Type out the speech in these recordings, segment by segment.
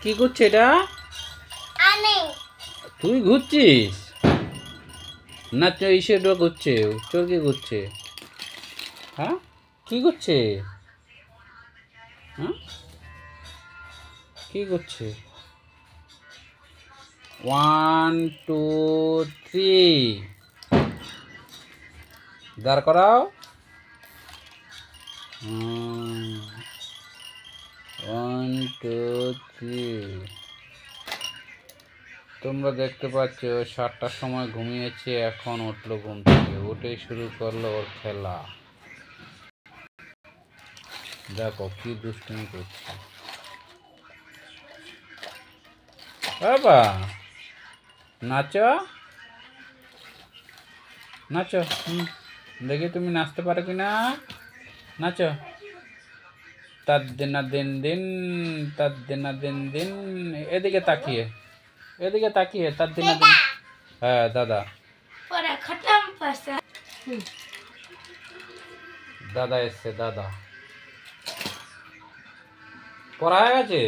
কি করছে এটা? তুই ঘুরছিস না? ইসেটা ঘুরছে, চোর কি ঘুরছে? হ্যাঁ, কি করছে? হ্যাঁ, কি করছে? 1 2 3 দাঁড় করাও। 1 2 3। তোমরা দেখতে পাচ্ছ 7টার সময় ঘুমিয়েছে, এখন উঠলো ঘুম থেকে, উঠেই শুরু করলো ওর খেলা। দেখো কি দুষ্টুমি করছে বাবা। নাচো নাচো, দেখি তুমি নাচতে পারো কিনা। নাচো। তার দিন দিন দিন, তার দিন দিন দিন। এদিকে তাকিয়ে, এদিকে তাকিয়ে, তার দিন দিন। হ্যাঁ দাদা, দাদা এসছে, দাদা পড়া হয়ে গেছে,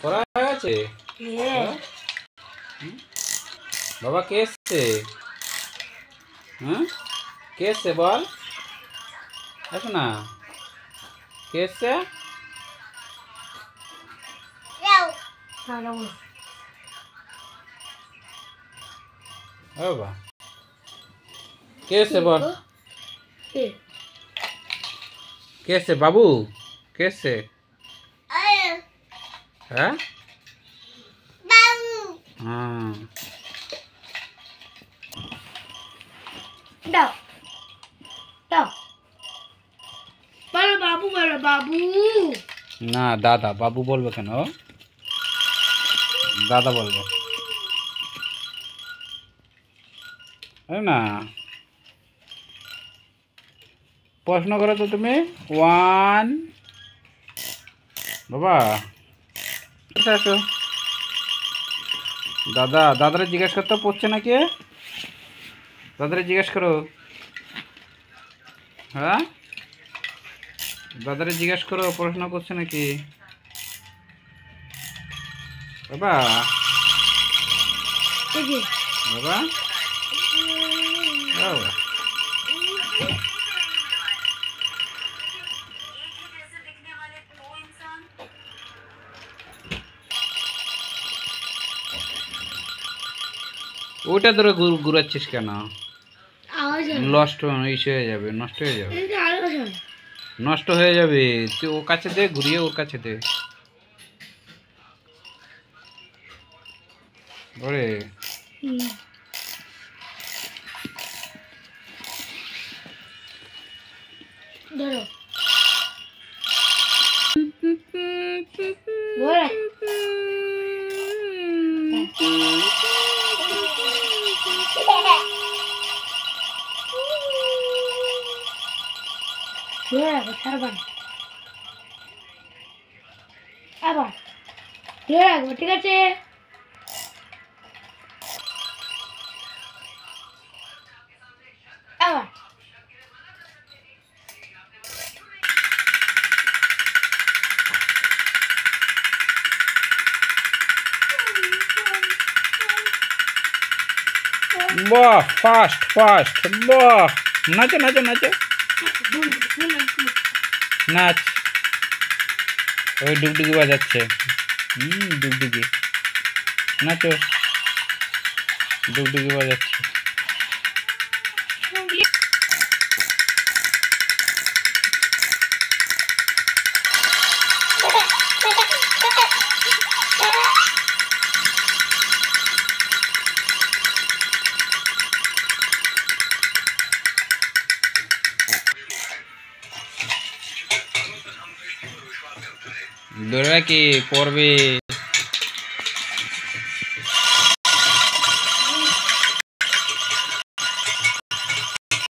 পড়া হয়ে গেছে। বাবা কে এসছে? হ্যাঁ, কে এসছে বল, দেখো না কে এসছে। বাবা কে এসছে বল, কে এসছে বাবু, কে এসছে? হ্যাঁ, দাও দাও, বলো বাবু, বলো বাবু। না দাদা, বাবু বলবে কেন? দাদা বলবে না। প্রশ্ন করো তো তুমি। 1 বাবা আসো। দাদা, দাদারে জিজ্ঞেস করতে পড়ছে নাকি? দাদারে জিজ্ঞেস করো। হ্যাঁ, দাদারে জিজ্ঞেস করো প্রশ্ন করছে নাকি বাবা। বাবা বাবা, ওটা ধরে ঘুরাচ্ছিস কেন? নষ্ট হয়ে যাবে, নষ্ট হয়ে যাবে, নষ্ট হয়ে যাবে। তুই ওর কাছে দে, ঘুরিয়ে ওর কাছে দে। ওরে ধরো ছাড়বান, আবার ধরে রাখবো, ঠিক আছে? আবার বাহ, ফাস্ট ফাস্ট, বাহ। নাচো নাচো নাচো, নাচ। ওই ডুগডুগি বাজাচ্ছে, ডুগডুগি। নাচো, ডুগডুগি বাজাচ্ছে। ধরে কি পড়বে?